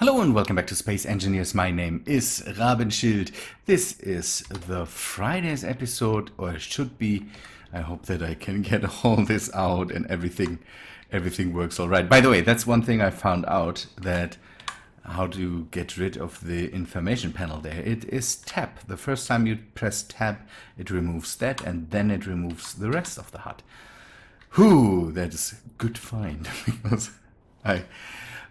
Hello and welcome back to Space Engineers. My name is Rabenschild. This is the Friday's episode, or it should be. I hope that I can get all this out and everything works all right. By the way, that's one thing I found out, that how to get rid of the information panel there. It is tab. The first time you press tab, it removes that, and then it removes the rest of the HUD. Whew, that is a good find because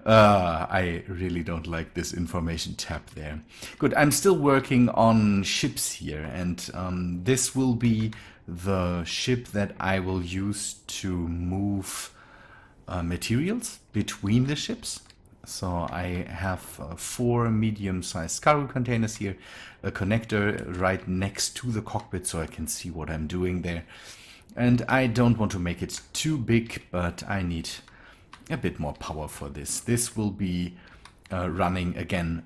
I really don't like this information tab there. Good, I'm still working on ships here, and this will be the ship that I will use to move materials between the ships. So I have 4 medium-sized cargo containers here, a connector right next to the cockpit so I can see what I'm doing there. And I don't want to make it too big, but I need a bit more power for this. This will be running again.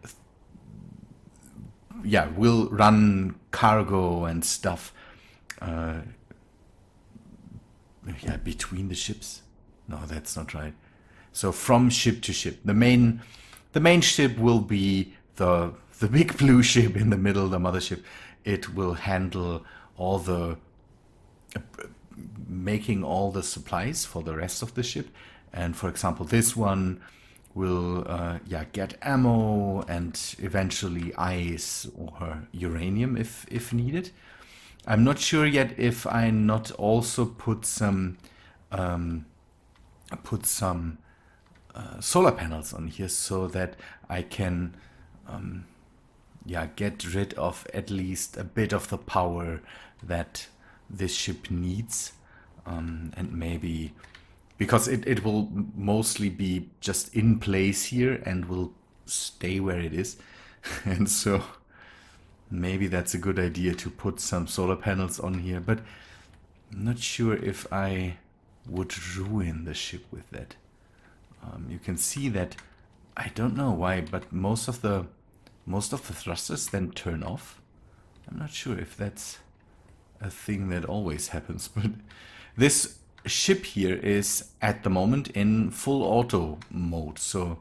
Yeah, will run cargo and stuff. Yeah, between the ships. No, that's not right. So from ship to ship. The main ship will be the big blue ship in the middle, the mothership. It will handle all the making all the supplies for the rest of the ship. And for example, this one will get ammo and eventually ice or uranium if needed. I'm not sure yet if I not also put some solar panels on here so that I can get rid of at least a bit of the power that this ship needs, and maybe because it will mostly be just in place here and will stay where it is. And so maybe that's a good idea to put some solar panels on here, but I'm not sure if I would ruin the ship with that. You can see that, I don't know why, but most of the thrusters then turn off. I'm not sure if that's a thing that always happens, but this ship here is at the moment in full auto mode, so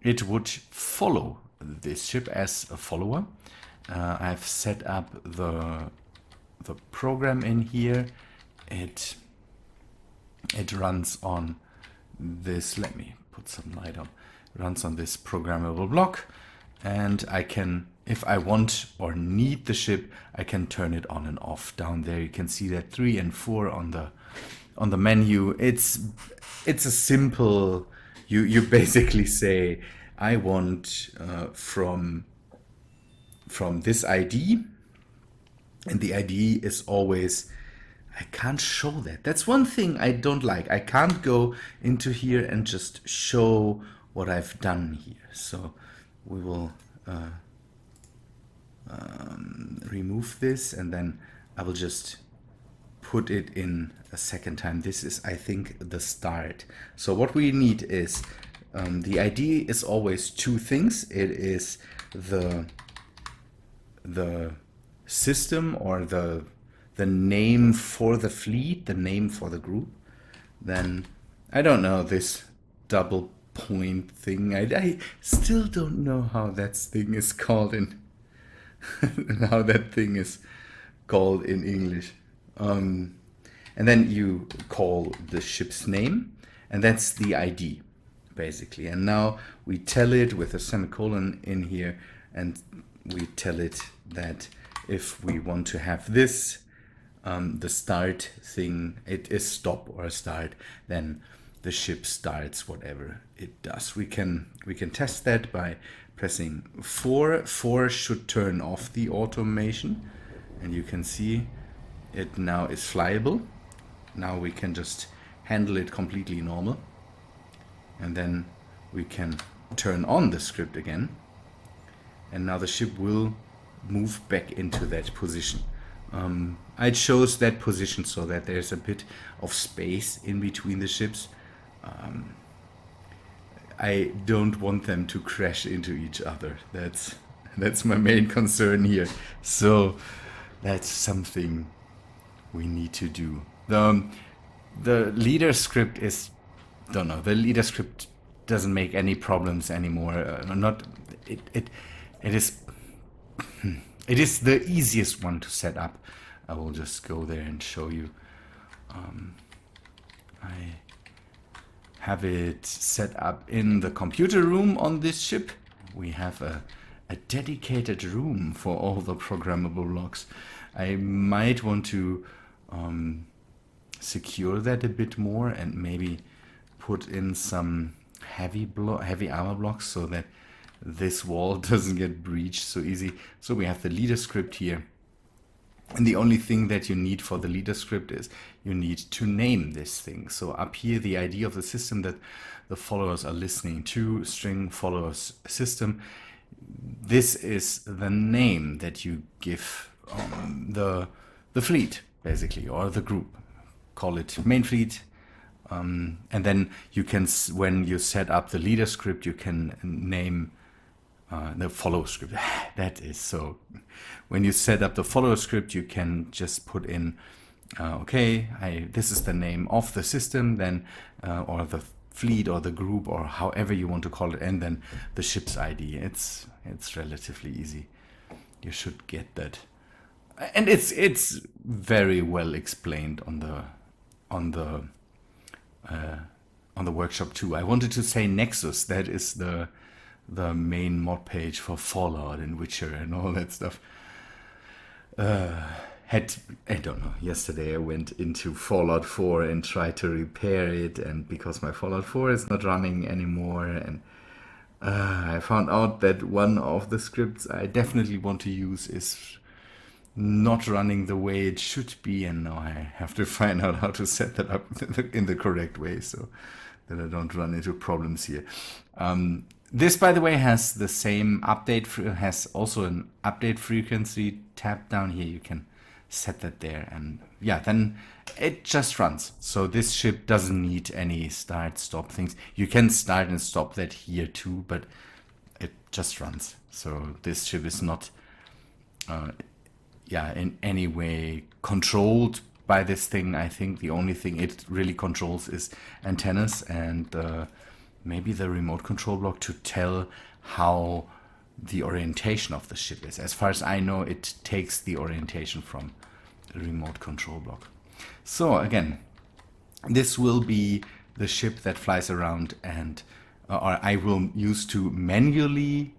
it would follow this ship as a follower. I've set up the program in here. It runs on this, let me put some light on, it runs on this programmable block, and I can, if I want or need the ship, I can turn it on and off. Down there you can see that 3 and 4 on the menu. It's a simple, you basically say I want from this ID, and the ID is always, I can't show that. That's one thing I don't like. I can't go into here and just show what I've done here. So we will remove this, and then I will just put it in a second time. This is, I think, the start. So what we need is, the ID is always 2 things. It is the system, or the name for the fleet, the name for the group. Then, I don't know, this double point thing. I still don't know how that thing is called in how that thing is called in English. And then you call the ship's name, and that's the ID basically. And now we tell it with a semicolon in here, and we tell it that if we want to have this, the start thing, it is stop or start, then the ship starts whatever it does. We can test that by pressing 4. 4 should turn off the automation, and you can see it now is flyable. Now we can just handle it completely normal, and then we can turn on the script again, and now the ship will move back into that position. I chose that position so that there's a bit of space in between the ships. I don't want them to crash into each other. That's my main concern here. So that's something we need to do. The leader script is, don't know, the leader script doesn't make any problems anymore. Not it. It is. It is the easiest one to set up. I will just go there and show you. I have it set up in the computer room on this ship. We have a dedicated room for all the programmable blocks. I might want to secure that a bit more and maybe put in some heavy armor blocks so that this wall doesn't get breached so easy. So we have the leader script here. And the only thing that you need for the leader script is you need to name this thing. So up here, the ID of the system that the followers are listening to, string followers system. This is the name that you give the fleet, basically, or the group. Call it main fleet. And then you can, when you set up the leader script, you can name the follow script. That is so. When you set up the follow script, you can just put in, okay, this is the name of the system, then, or the fleet, or the group, or however you want to call it, and then the ship's ID. It's relatively easy. You should get that, and it's very well explained on the workshop too. I wanted to say Nexus. That is the main mod page for Fallout and Witcher and all that stuff. I don't know, yesterday I went into Fallout 4 and tried to repair it, and because my Fallout 4 is not running anymore, and I found out that one of the scripts I definitely want to use is not running the way it should be, and now I have to find out how to set that up in the correct way so that I don't run into problems here. This, by the way, has the same update, has also an update frequency tab down here. You can set that there, and yeah, then it just runs. So this ship doesn't need any start stop things. You can start and stop that here too, but it just runs. So this ship is not in any way controlled by this thing. I think the only thing it really controls is antennas and maybe the remote control block to tell how the orientation of the ship is. As far as I know, it takes the orientation from the remote control block. So again, this will be the ship that flies around, and or I will use to manually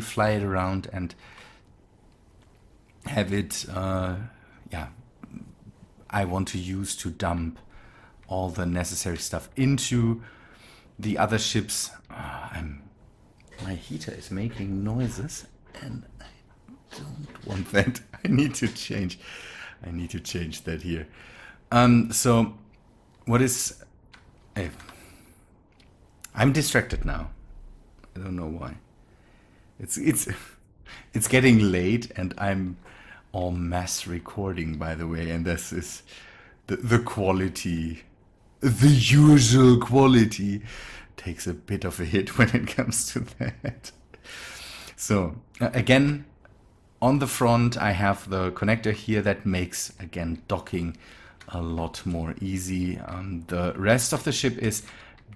fly it around and have it I want to use to dump all the necessary stuff into the other ships. My heater is making noises and I don't want that. I need to change that here. So what is I'm distracted now. I don't know why. It's getting late and I'm all mass recording, by the way, and this is the quality, the usual quality takes a bit of a hit when it comes to that. So again, on the front I have the connector here that makes, again, docking a lot more easy. The rest of the ship is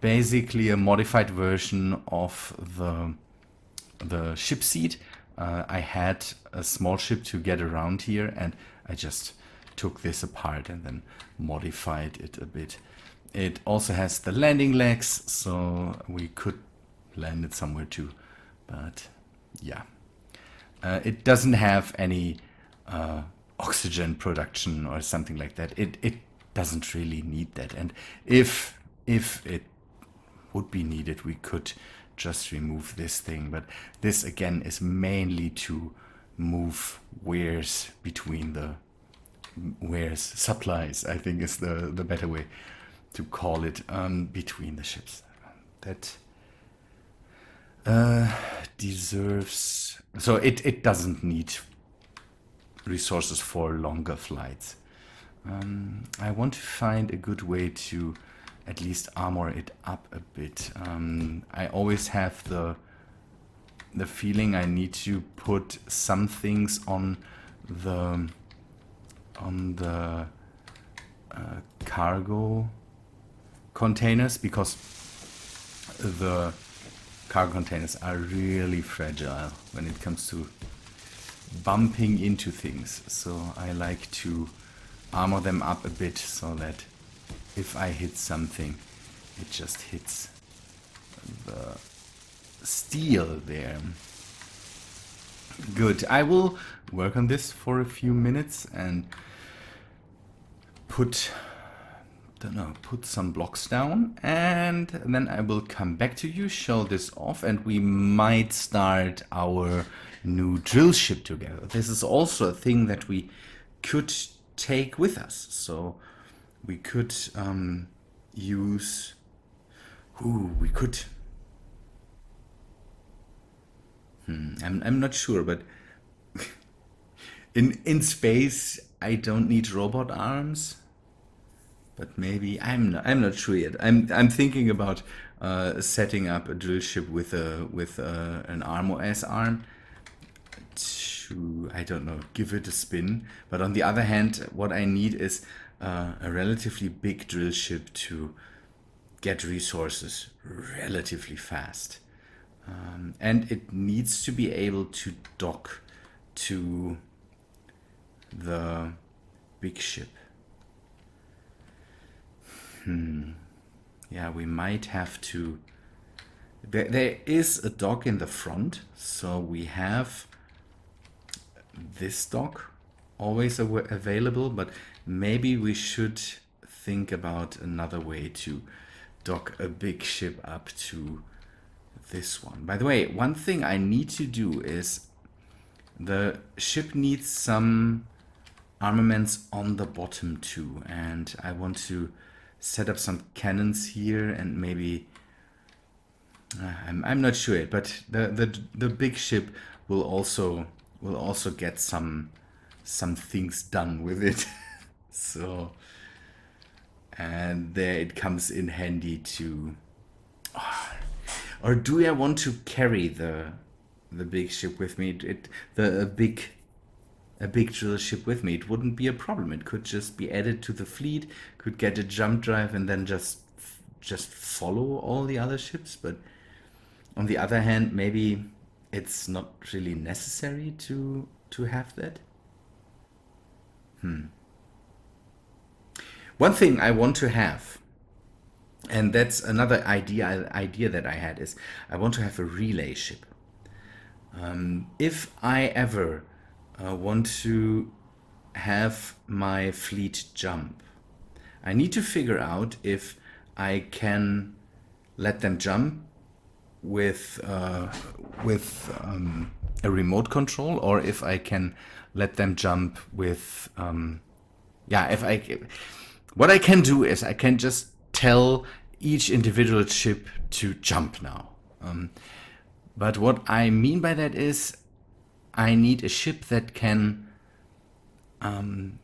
basically a modified version of the ship seat. I had a small ship to get around here, and I just took this apart and then modified it a bit. It also has the landing legs, so we could land it somewhere too. But yeah, it doesn't have any oxygen production or something like that. It doesn't really need that. And if it would be needed, we could just remove this thing. But this again is mainly to move wares between the supplies, I think is the better way to call it, between the ships. That deserves, so it doesn't need resources for longer flights. I want to find a good way to at least armor it up a bit. I always have the feeling I need to put some things on the cargo containers, because the cargo containers are really fragile when it comes to bumping into things. So I like to armor them up a bit so that if I hit something, it just hits the steel there. Good. I will work on this for a few minutes and put some blocks down, and then I will come back to you, show this off, and we might start our new drill ship together. This is also a thing that we could take with us. So we could use... Ooh, we could... I'm not sure, but in space I don't need robot arms. But maybe I'm not sure yet. I'm thinking about setting up a drill ship with an ArmOS arm to, I don't know, give it a spin. But on the other hand, what I need is a relatively big drill ship to get resources relatively fast, and it needs to be able to dock to the big ship. Yeah, we might have to... There is a dock in the front, so we have this dock always available, but maybe we should think about another way to dock a big ship up to this one. By the way, one thing I need to do is the ship needs some armaments on the bottom too, and I want to set up some cannons here, and maybe I'm not sure yet, but the big ship will also get some things done with it. So, and there it comes in handy to... Or do I want to carry the big ship with me? A big drill ship with me, it wouldn't be a problem. It could just be added to the fleet, could get a jump drive, and then just follow all the other ships. But on the other hand, maybe it's not really necessary to have that. One thing I want to have, and that's another idea that I had, is I want to have a relay ship. If I ever want to have my fleet jump, I need to figure out if I can let them jump with a remote control, or if I can let them jump with what I can do is I can just tell each individual ship to jump now. But what I mean by that is I need a ship that can... I'm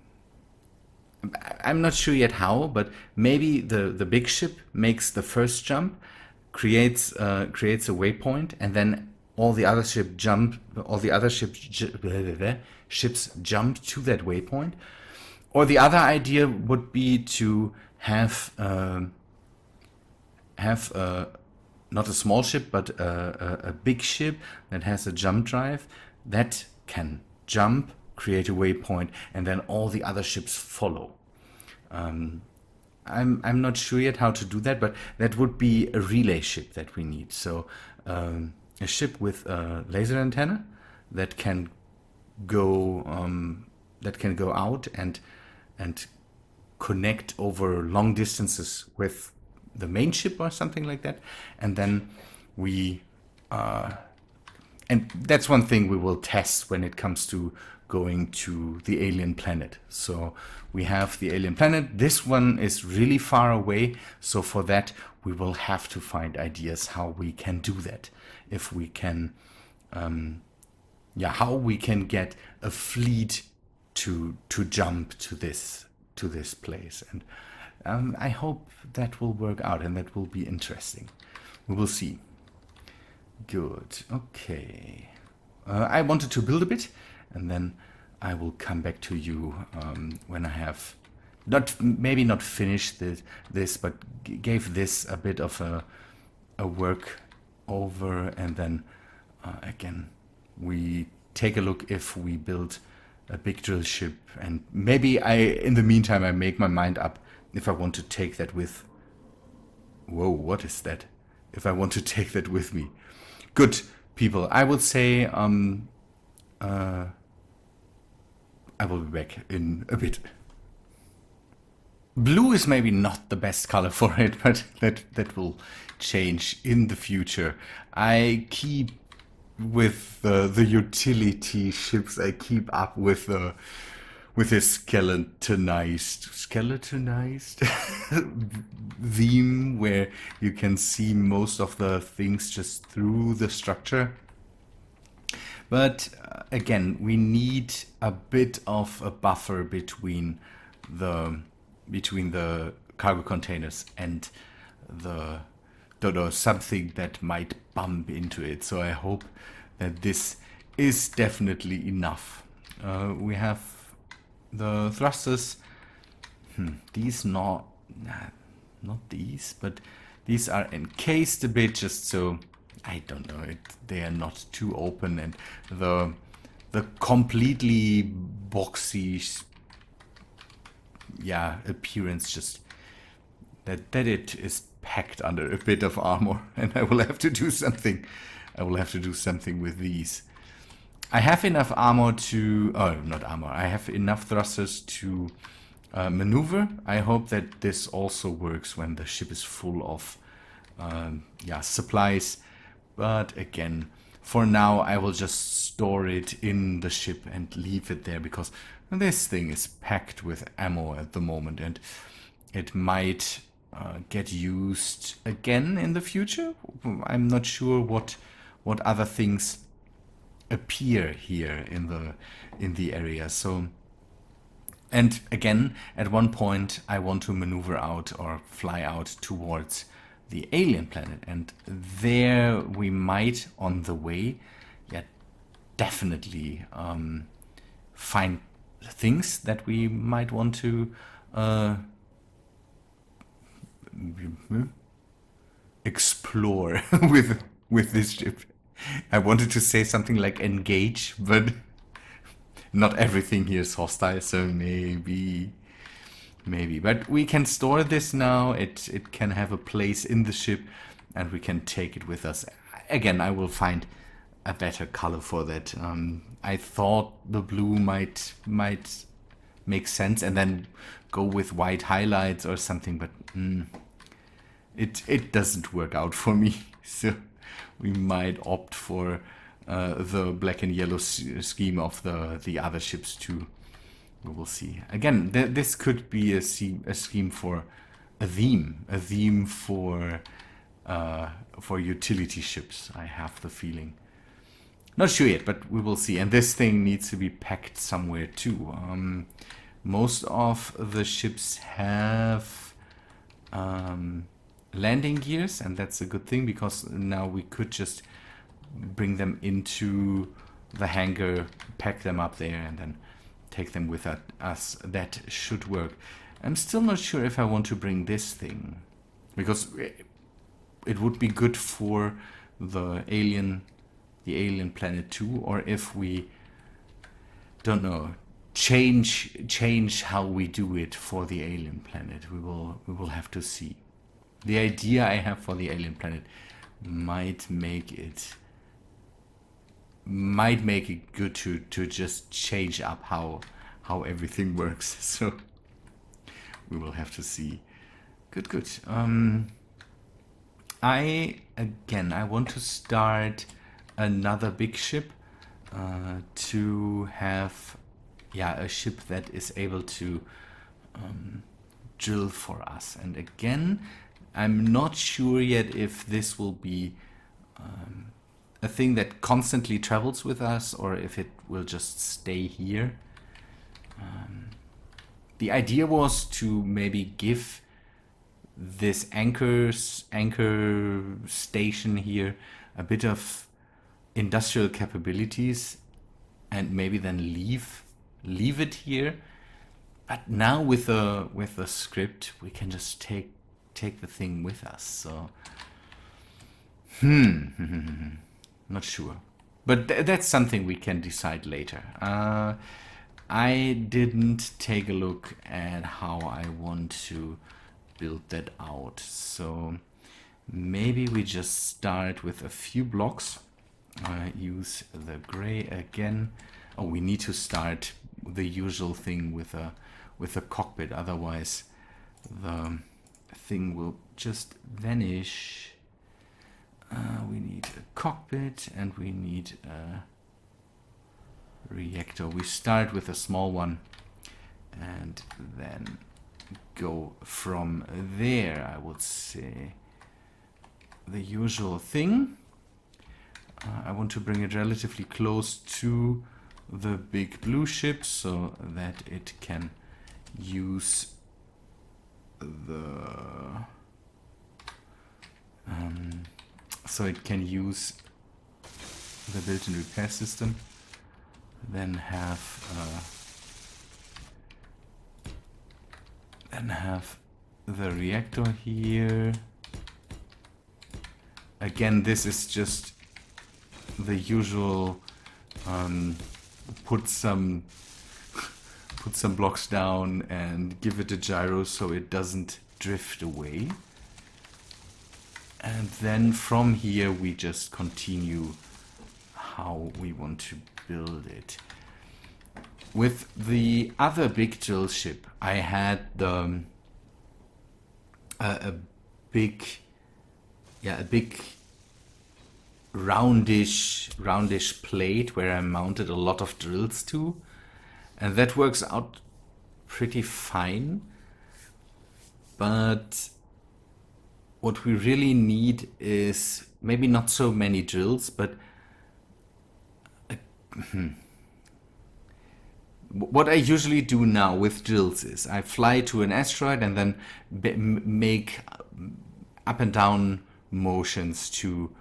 not sure yet how, but maybe the big ship makes the first jump, creates a waypoint, and then all the other ships jump to that waypoint. Or the other idea would be to have not a small ship, but a big ship that has a jump drive that can jump, create a waypoint, and then all the other ships follow. I'm not sure yet how to do that, but that would be a relay ship that we need. So a ship with a laser antenna that can go out and connect over long distances with the main ship or something like that, and then we and that's one thing we will test when it comes to going to the alien planet. So we have the alien planet. This one is really far away, so for that we will have to find ideas how we can do that. If we can how we can get a fleet to jump to this place, and I hope that will work out and that will be interesting. We will see. Good. Okay. I wanted to build a bit, and then I will come back to you when I have maybe not finished this, but gave this a bit of a a work over, and then again we take a look if we build a big drill ship, and maybe in the meantime I make my mind up if I want to take that with. Whoa, what is that? If I want to take that with me. Good people, I would say I will be back in a bit. Blue is maybe not the best color for it, but that will change in the future. I keep with the utility ships. I keep up with the skeletonized theme, where you can see most of the things just through the structure. But again, we need a bit of a buffer between the cargo containers and something that might bump into it. So I hope that this is definitely enough. We have the thrusters. These not these, but these are encased a bit, just so I don't know, they are not too open, and the completely boxy appearance, just that it is packed under a bit of armor, and I will have to do something. I will have to do something with these. I have enough armor to, not armor, I have enough thrusters to maneuver. I hope that this also works when the ship is full of supplies. But again, for now I will just store it in the ship and leave it there, because this thing is packed with ammo at the moment, and it might get used again in the future. I'm not sure what other things appear here in the area. So, and again, at one point I want to maneuver out or fly out towards the alien planet, and there we might on the way definitely find things that we might want to explore with this ship. I wanted to say something like engage, but not everything here is hostile, so maybe. But we can store this now. It can have a place in the ship, and we can take it with us. Again, I will find a better color for that. I thought the blue might make sense, and then go with white highlights or something, but it doesn't work out for me. So we might opt for the black and yellow scheme of the other ships too. We will see. Again, this could be a scheme for a theme for utility ships. I have the feeling. Not sure yet, but we will see. And this thing needs to be packed somewhere too. Most of the ships have landing gears, and that's a good thing, because now we could just bring them into the hangar, pack them up there, and then take them with us. That should work. I'm still not sure if I want to bring this thing, because it would be good for the alien planet too, or if we, don't know, change how we do it for the alien planet. We will have to see. The idea I have for the alien planet might make it good to just change up how everything works. So we will have to see. Good. I want to start another big ship to have a ship that is able to drill for us. And again, I'm not sure yet if this will be a thing that constantly travels with us, or if it will just stay here. The idea was to maybe give this anchor station here a bit of industrial capabilities, and maybe then leave it here. But now with the script, we can just take the thing with us. So Not sure. But that's something we can decide later. I didn't take a look at how I want to build that out. So maybe we just start with a few blocks. Use the gray again. Oh, we need to start the usual thing with a cockpit. Otherwise, the thing will just vanish. We need a cockpit and we need a reactor. We start with a small one and then go from there, I would say. The usual thing. I want to bring it relatively close to the big blue ship so that it can use the built-in repair system. Then have the reactor here. Again, this is just the usual put some blocks down and give it a gyro so it doesn't drift away. And then from here we just continue how we want to build it. With the other big drill ship, I had a big roundish plate where I mounted a lot of drills to, and that works out pretty fine. But what we really need is maybe not so many drills, but what I usually do now with drills is I fly to an asteroid and then make up and down motions to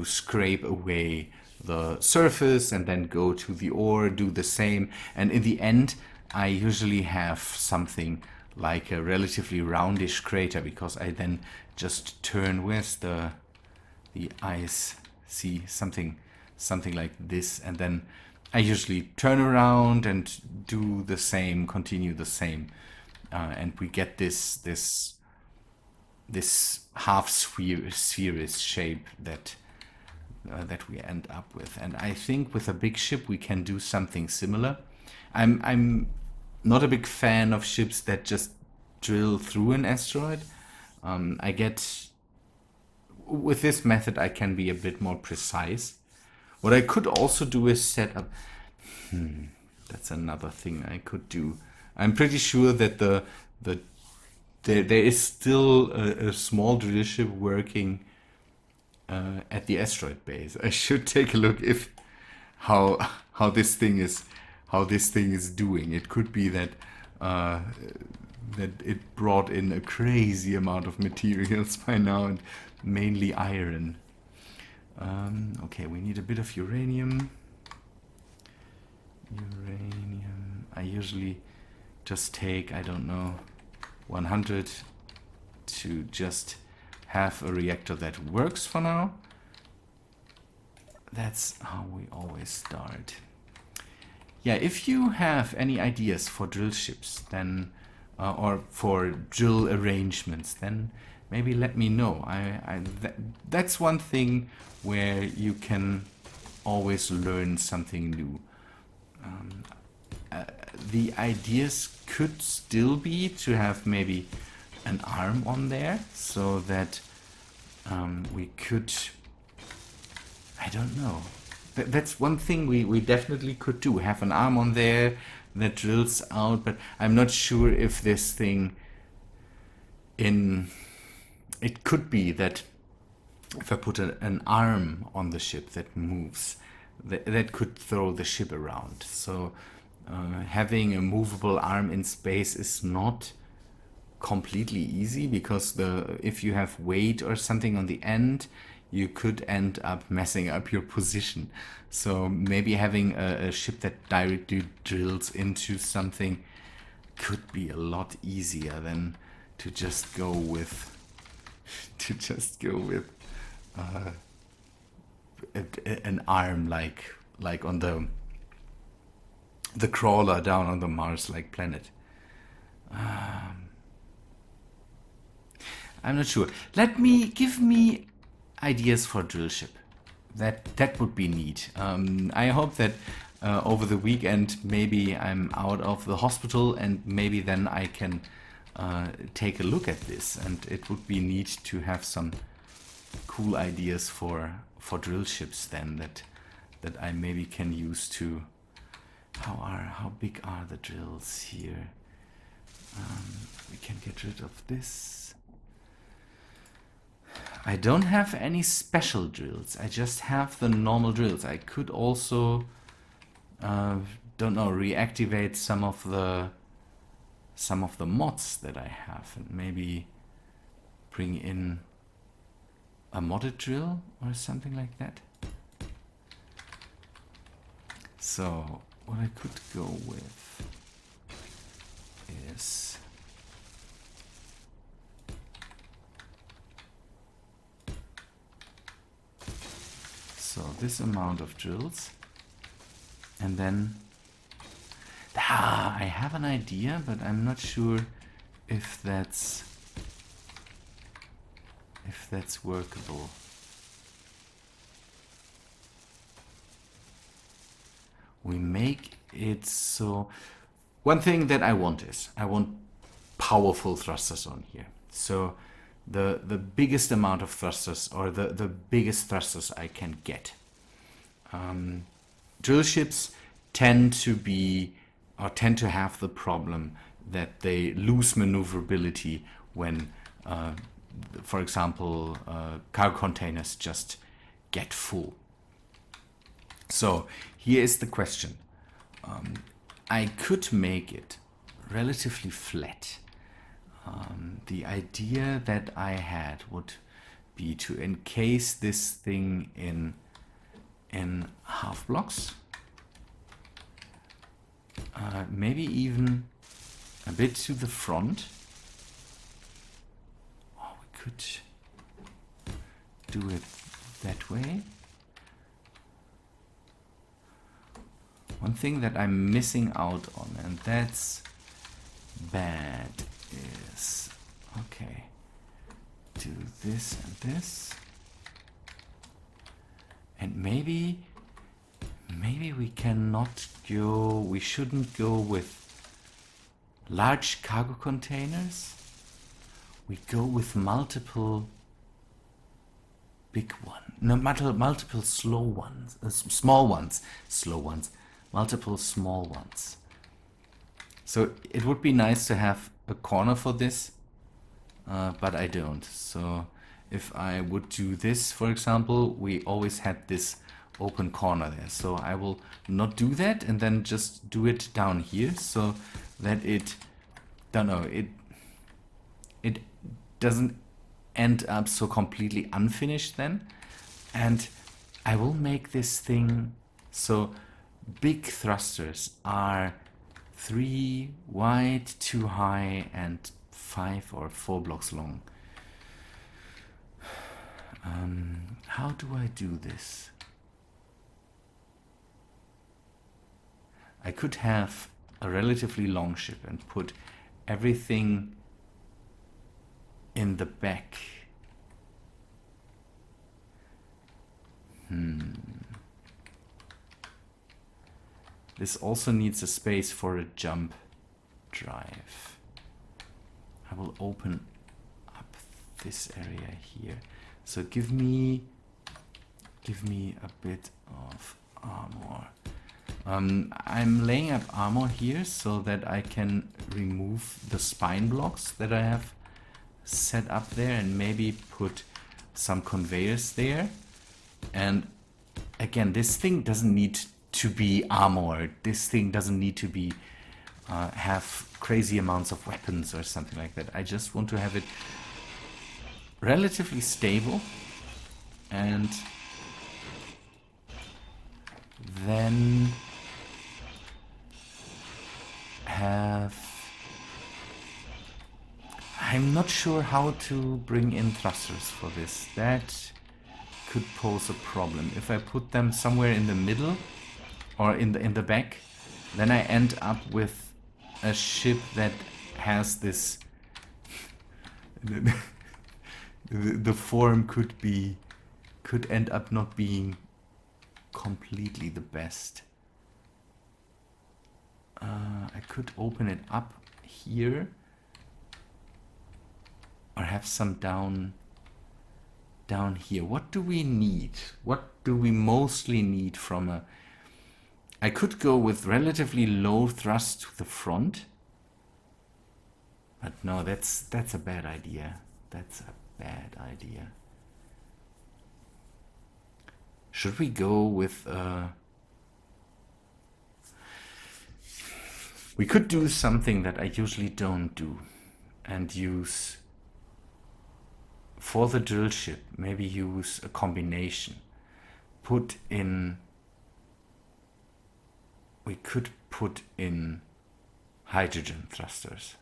scrape away the surface and then go to the ore, do the same, and in the end I usually have something like a relatively roundish crater, because I then just turn, where's the ice, see, something like this, and then I usually turn around and do the same, continue the same, and we get this half spherous shape that we end up with. And I think with a big ship we can do something similar. I'm not a big fan of ships that just drill through an asteroid. With this method I can be a bit more precise. What I could also do is set up... that's another thing I could do. I'm pretty sure that there is still a small drill ship working at the asteroid base. I should take a look how this thing is doing. It could be that it brought in a crazy amount of materials by now, and mainly iron. Okay, we need a bit of uranium. I usually just take, I don't know, 100 to just have a reactor that works for now. That's how we always start. Yeah, if you have any ideas for drill ships, then or for drill arrangements, then maybe let me know. That's one thing where you can always learn something new. The ideas could still be to have maybe an arm on there, so that we could, I don't know. That's one thing we definitely could do. Have an arm on there that drills out, but I'm not sure if this thing it could be that if I put an arm on the ship that moves, that could throw the ship around. So having a movable arm in space is not completely easy, because if you have weight or something on the end, you could end up messing up your position. So maybe having a ship that directly drills into something could be a lot easier than to just go with an arm like on the crawler down on the Mars-like planet. I'm not sure. Give me ideas for drill ship. That would be neat. I hope that over the weekend maybe I'm out of the hospital and maybe then I can take a look at this, and it would be neat to have some cool ideas for drill ships then that I maybe can use to. How big are the drills here? We can get rid of this. I don't have any special drills. I just have the normal drills. I could also, don't know, reactivate some of the mods that I have and maybe bring in a modded drill or something like that. So what I could go with is this amount of drills, and then I have an idea, but I'm not sure if that's workable. We make it so. One thing that I want powerful thrusters on here. So the biggest amount of thrusters, or the biggest thrusters I can get. Drill ships tend to have the problem that they lose maneuverability when, for example, cargo containers just get full. So here is the question. I could make it relatively flat. The idea that I had would be to encase this thing in half blocks. Maybe even a bit to the front. Oh, we could do it that way. One thing that I'm missing out on, and that's bad, is, okay, do this and this. And maybe we shouldn't go with large cargo containers. We go with multiple big ones. No, multiple slow ones, small ones, multiple small ones. So it would be nice to have a corner for this, but I don't. So if I would do this, for example, we always had this open corner there. So I will not do that and then just do it down here so that it doesn't end up so completely unfinished then. And I will make this thing so big thrusters are 3 wide, 2 high, and 5 or 4 blocks long. How do I do this? I could have a relatively long ship and put everything in the back. This also needs a space for a jump drive. I will open up this area here. So give me a bit of armor. I'm laying up armor here so that I can remove the spine blocks that I have set up there and maybe put some conveyors there. And again, this thing doesn't need to be armored. This thing doesn't need to be have crazy amounts of weapons or something like that. I just want to have it relatively stable, and then have... I'm not sure how to bring in thrusters for this. That could pose a problem. If I put them somewhere in the middle or in the back, then I end up with a ship that has this the form could end up not being completely the best. I could open it up here or have some down here. What do we need? What do we mostly need from a... I could go with relatively low thrust to the front. But no, that's a bad idea. That's a bad idea. Should we go with... we could do something that I usually don't do and use... For the drill ship, maybe use a combination. Put in... We could put in hydrogen thrusters.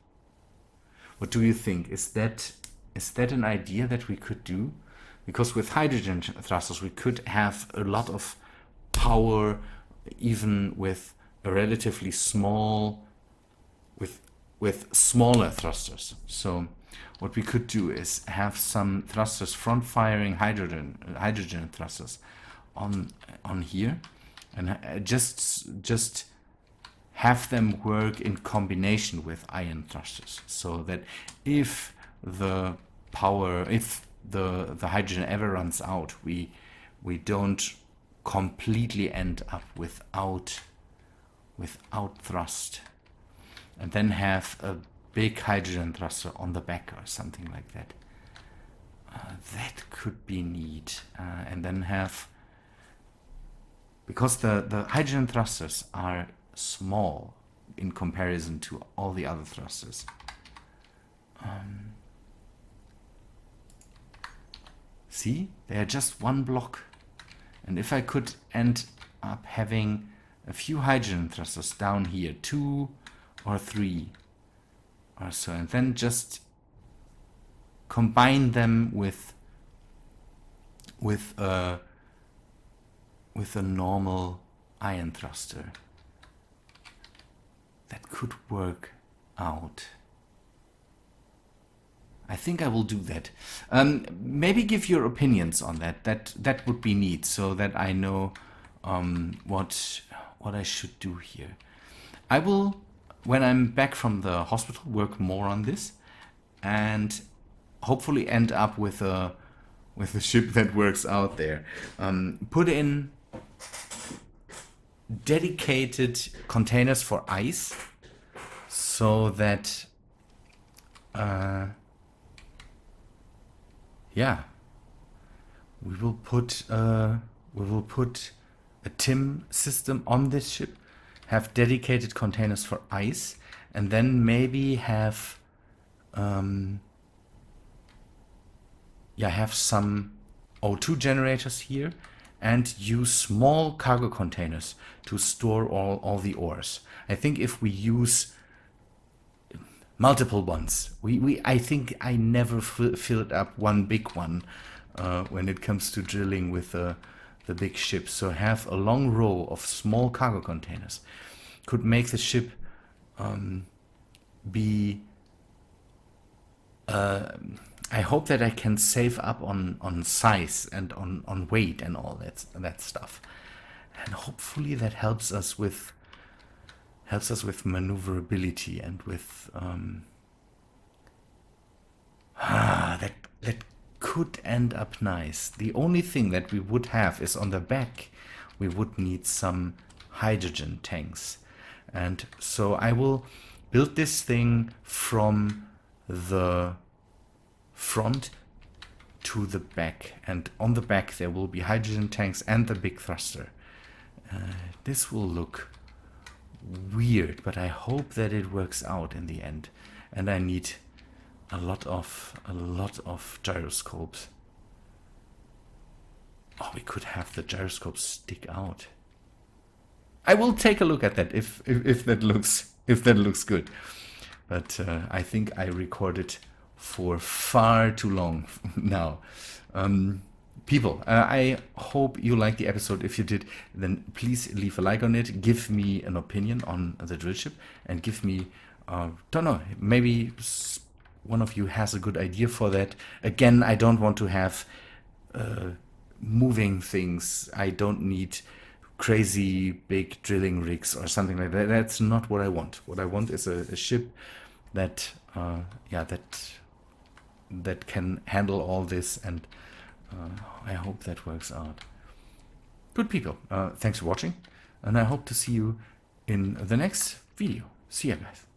What do you think? Is that an idea that we could do? Because with hydrogen thrusters, we could have a lot of power, even with a relatively small, with smaller thrusters. So what we could do is have some thrusters, front-firing hydrogen thrusters on here, and just have them work in combination with ion thrusters, so that if the hydrogen ever runs out, we don't completely end up without thrust, and then have a big hydrogen thruster on the back or something like that. That could be neat. And then have, because the hydrogen thrusters are small in comparison to all the other thrusters. See, they are just one block. And if I could end up having a few hydrogen thrusters down here, 2 or 3 or so, and then just combine them with a normal ion thruster, that could work out. I think I will do that. Maybe give your opinions on that. That would be neat, so that I know what I should do here. I will, when I'm back from the hospital, work more on this, and hopefully end up with a ship that works out there. Put in dedicated containers for ice, so that yeah, we will put a TIM system on this ship, have dedicated containers for ice, and then maybe have have some O2 generators here, and use small cargo containers to store all the ores. I think if we use multiple ones, I think I never filled up one big one when it comes to drilling with the big ship. So have a long row of small cargo containers could make the ship be... I hope that I can save up on size and on weight and all that stuff, and hopefully that helps us with maneuverability and with that could end up nice. The only thing that we would have is on the back we would need some hydrogen tanks, and so I will build this thing from the front to the back, and on the back there will be hydrogen tanks and the big thruster. This will look weird, but I hope that it works out in the end, and I need a lot of gyroscopes. Oh, we could have the gyroscopes stick out. I will take a look at that if that looks good, but I think I recorded for far too long now. People, I hope you liked the episode. If you did, then please leave a like on it. Give me an opinion on the drill ship, and give me, don't know, maybe one of you has a good idea for that. Again, I don't want to have moving things. I don't need crazy big drilling rigs or something like that. That's not what I want. What I want is a ship that, yeah, that can handle all this, and I hope that works out. Good people, thanks for watching, and I hope to see you in the next video. See ya, guys.